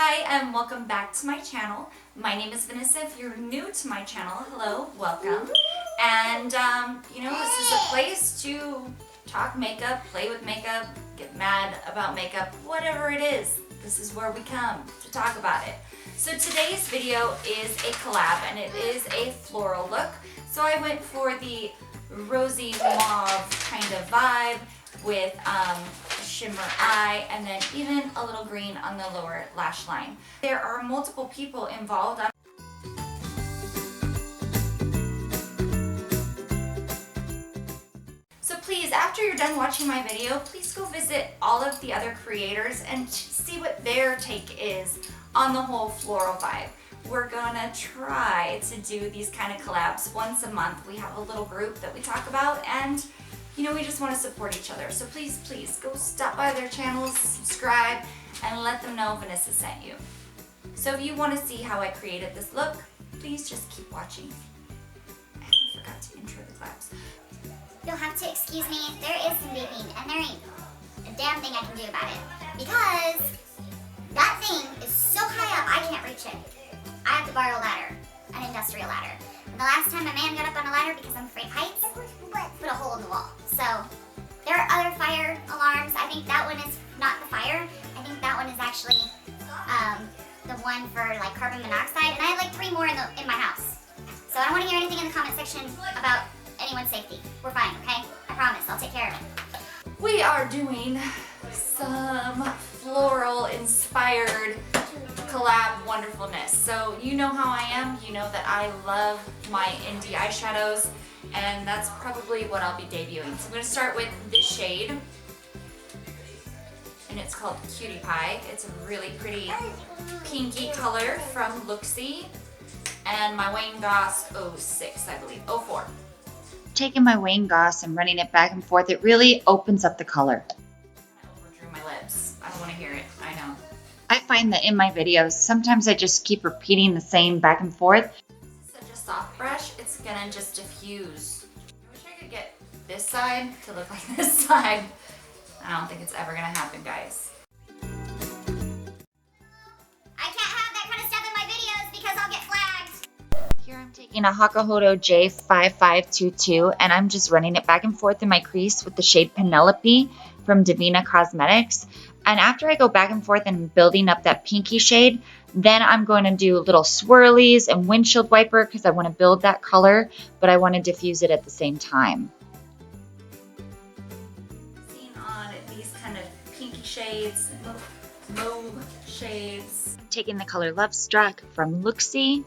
Hi and welcome back to my channel. My name is Vanessa. If you're new to my channel, hello, welcome. And this is a place to talk makeup, play with makeup, get mad about makeup, whatever it is. This is where we come to talk about it. So today's video is a collab and it is a floral look. So I went for the rosy mauve kind of vibe with shimmer eye and then even a little green on the lower lash line. There are multiple people involved. So please, after you're done watching my video, please go visit all of the other creators and see what their take is on the whole floral vibe. We're gonna try to do these kind of collabs once a month. We have a little group that we talk about and we just want to support each other. So please go stop by their channels, subscribe, and let them know Vanessa sent you. So if you want to see how I created this look, please just keep watching. And I forgot to intro the collabs. You'll have to excuse me, there is some beeping, and there ain't a damn thing I can do about it. Because that thing is so high up, I can't reach it. I have to borrow a ladder, an industrial ladder. And the last time a man got up on a ladder because I'm afraid of heights, put a hole in the wall. So there are other fire alarms. I think that one is not the fire. I think that one is actually the one for like carbon monoxide. And I have like 3 more in my house. So I don't want to hear anything in the comment section about anyone's safety. We're fine, okay? I promise, I'll take care of it. We are doing some floral inspired collab wonderfulness. So you know how I am. You know that I love my indie eyeshadows. And that's probably what I'll be debuting. So I'm going to start with this shade. And it's called Cutie Pie. It's a really pretty pinky color from Looksy. And my Wayne Goss 06, I believe. 04. Taking my Wayne Goss and running it back and forth, it really opens up the color. I overdrew my lips. I don't want to hear it. I know. I find that in my videos, sometimes I just keep repeating the same back and forth. Such a soft brush, it's gonna just diffuse. I wish I could get this side to look like this side. I don't think it's ever gonna happen, guys. I can't have that kind of stuff in my videos because I'll get flagged. Here I'm taking a Hakuhodo J5522 and I'm just running it back and forth in my crease with the shade Penelope from Divina Cosmetics. And after I go back and forth and building up that pinky shade, then I'm going to do little swirlies and windshield wiper because I want to build that color, but I want to diffuse it at the same time. Seeing on these kind of pinky shades, mauve shades. I'm taking the color Love Struck from Looksy,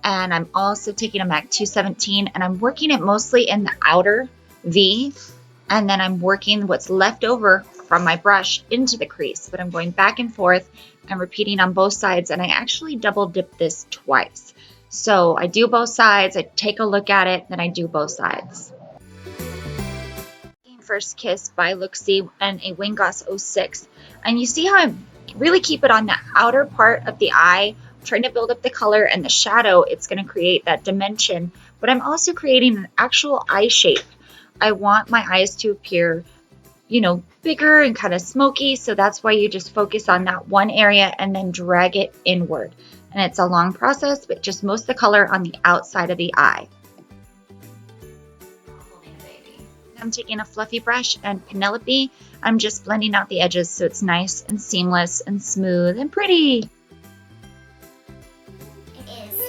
and I'm also taking a MAC 217, and I'm working it mostly in the outer V, and then I'm working what's left over from my brush into the crease, but I'm going back and forth and repeating on both sides, and I actually double dip this twice. So I do both sides, I take a look at it, then I do both sides. First Kiss by Looksy and a Wayne Goss 06, and you see how I really keep it on the outer part of the eye, trying to build up the color and the shadow. It's going to create that dimension, but I'm also creating an actual eye shape. I want my eyes to appear bigger and kind of smoky, so that's why you just focus on that one area and then drag it inward. And it's a long process, but just most of the color on the outside of the eye. I'm taking a fluffy brush and Penelope. I'm just blending out the edges so it's nice and seamless and smooth and pretty. It is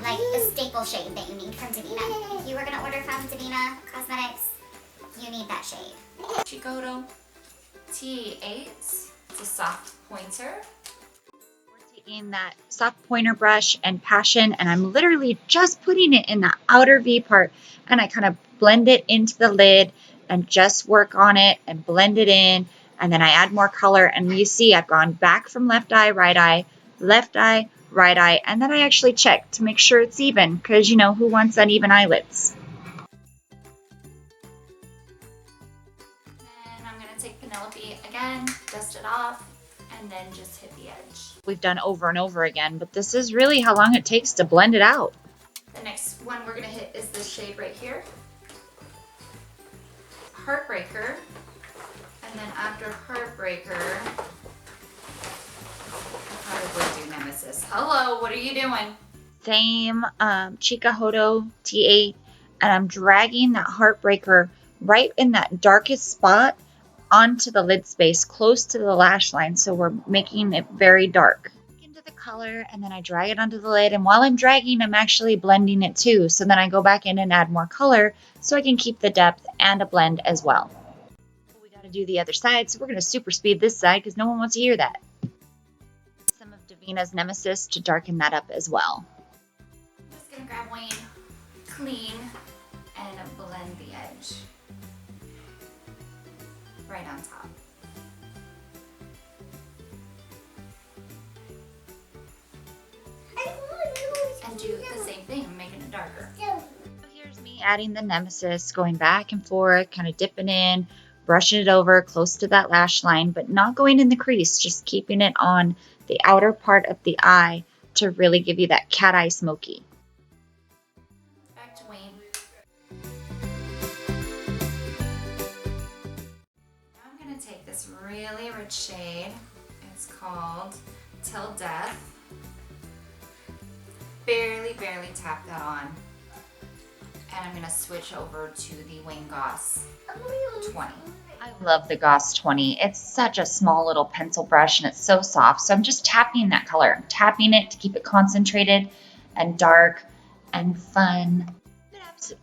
like the staple shade that you need from Divina. If you were going to order from Divina Cosmetics, you need that shade. Chicoto T8. It's a soft pointer. We're taking that soft pointer brush and Passion, and I'm literally just putting it in the outer V part, and I kind of blend it into the lid and just work on it and blend it in, and then I add more color, and you see I've gone back from left eye, right eye, and then I actually check to make sure it's even, because who wants uneven eyelids? Take Penelope again, dust it off, and then just hit the edge. We've done over and over again, but this is really how long it takes to blend it out. The next one we're going to hit is this shade right here, Heartbreaker, and then after Heartbreaker, I probably nemesis. Hello, what are you doing? Same Chikahodo T8, and I'm dragging that Heartbreaker right in that darkest spot onto the lid space close to the lash line, so we're making it very dark. Into the color, and then I drag it onto the lid, and while I'm dragging, I'm actually blending it too, so then I go back in and add more color so I can keep the depth and a blend as well. We got to do the other side, so we're going to super speed this side because no one wants to hear that. Some of Davina's Nemesis to darken that up as well. I'm just gonna grab Wayne, clean, and blend the edge right on top. And do the same thing, making it darker. Here's me adding the Nemesis, going back and forth, kind of dipping in, brushing it over close to that lash line, but not going in the crease, just keeping it on the outer part of the eye to really give you that cat eye smoky. Back to Wayne. Now I'm going to take this really rich shade. It's called Till Death. Barely tap that on. And I'm going to switch over to the Wayne Goss 20. I love the Goss 20. It's such a small little pencil brush and it's so soft. So I'm just tapping that color. I'm tapping it to keep it concentrated and dark and fun.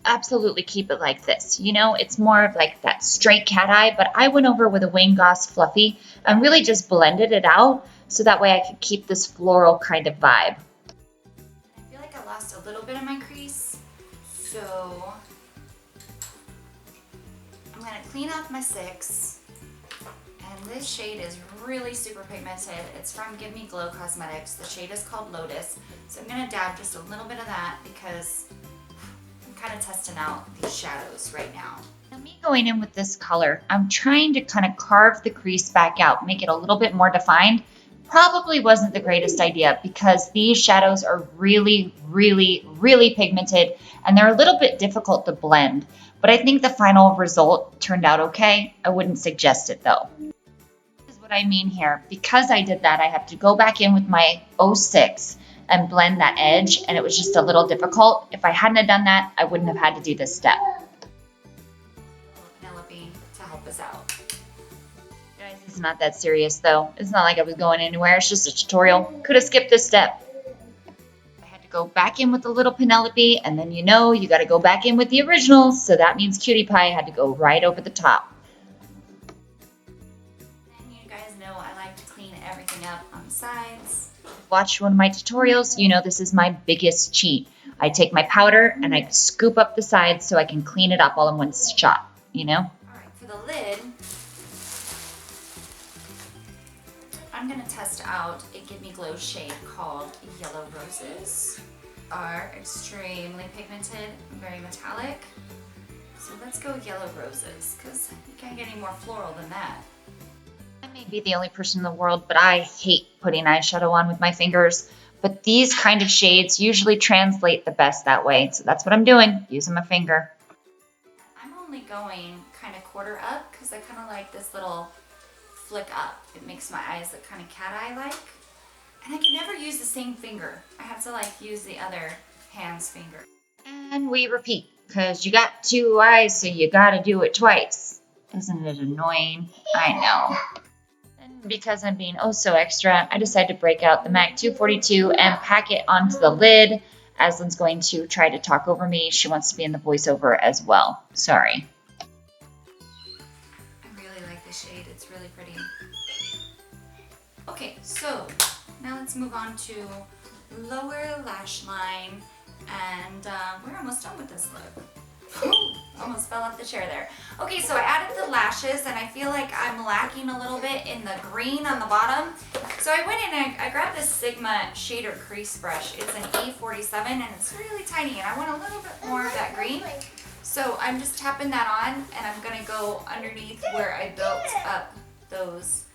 Absolutely keep it like this. You know, it's more of like that straight cat eye, but I went over with a Wayne Goss Fluffy and really just blended it out so that way I could keep this floral kind of vibe. I feel like I lost a little bit of my crease, so I'm going to clean off my 6, and this shade is really super pigmented. It's from Give Me Glow Cosmetics. The shade is called Lotus, so I'm going to dab just a little bit of that because I'm kind of testing out these shadows right now. Now me going in with this color, I'm trying to kind of carve the crease back out, make it a little bit more defined. Probably wasn't the greatest idea because these shadows are really pigmented and they're a little bit difficult to blend. But I think the final result turned out okay. I wouldn't suggest it though. This is what I mean here. Because I did that, I have to go back in with my 06 and blend that edge, and it was just a little difficult. If I hadn't have done that, I wouldn't have had to do this step. Penelope to help us out. Guys, it's not that serious though. It's not like I was going anywhere. It's just a tutorial. Could have skipped this step. I had to go back in with the little Penelope, and then you know you got to go back in with the original, so that means Cutie Pie had to go right over the top. And you guys know I like to clean everything up on the sides. Watch one of my tutorials, you know this is my biggest cheat. I take my powder and I scoop up the sides so I can clean it up all in one shot, you know? Alright, for the lid, I'm going to test out a Give Me Glow shade called Yellow Roses. Are extremely pigmented, very metallic. So let's go Yellow Roses, because you can't get any more floral than that. I may be the only person in the world, but I hate putting eyeshadow on with my fingers. But these kind of shades usually translate the best that way. So that's what I'm doing, using my finger. I'm only going kind of quarter up because I kind of like this little flick up. It makes my eyes look kind of cat eye like. And I can never use the same finger. I have to like use the other hand's finger. And we repeat, because you got 2 eyes, so you gotta do it twice. Isn't it annoying? I know. And because I'm being oh so extra, I decided to break out the MAC 242 and pack it onto the lid. Aslan's going to try to talk over me. She wants to be in the voiceover as well. Sorry. I really like this shade. It's really pretty. Okay, so now let's move on to lower lash line. And we're almost done with this look. Ooh, almost fell off the chair there. Okay, so I added the lashes and I feel like I'm lacking a little bit in the green on the bottom. So I went in and I grabbed this Sigma shader crease brush. It's an E47 and it's really tiny and I want a little bit more of that green. So I'm just tapping that on and I'm gonna go underneath where I built up those,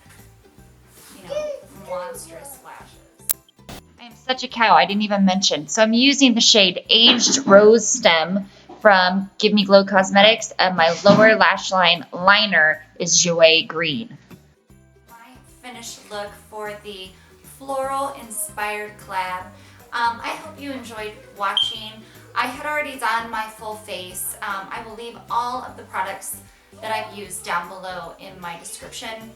you know, monstrous lashes. I am such a cow, I didn't even mention. So I'm using the shade Aged Rose Stem from Give Me Glow Cosmetics, and my lower lash line liner is Jouet Green. My finished look for the floral inspired collab. I hope you enjoyed watching. I had already done my full face. I will leave all of the products that I've used down below in my description,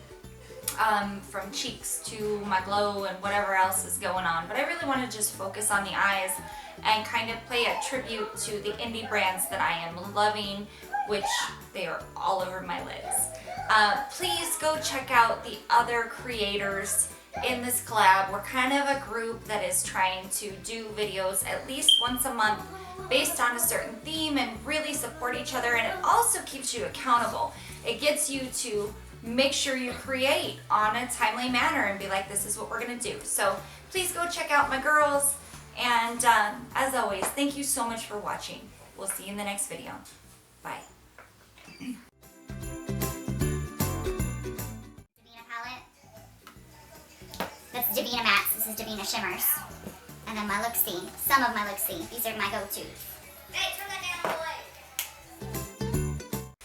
from cheeks to my glow and whatever else is going on. But I really want to just focus on the eyes and kind of pay a tribute to the indie brands that I am loving, which they are all over my lids. Please go check out the other creators in this collab. We're kind of a group that is trying to do videos at least once a month based on a certain theme and really support each other, and it also keeps you accountable. It gets you to make sure you create on a timely manner and be like, this is what we're gonna do. So please go check out my girls, and as always, thank you so much for watching. We'll see you in the next video. Bye. That's Davina Mattes, this is Davina Shimmers. And then my Look-See, some of my Look-See. These are my go-tos. Hey, turn that down the light.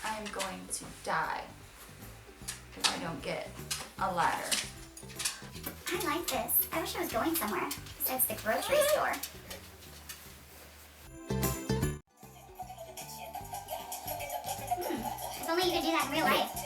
I'm going to die if I don't get a ladder. I like this. I wish I was going somewhere besides the grocery store. If only you could do that in real life.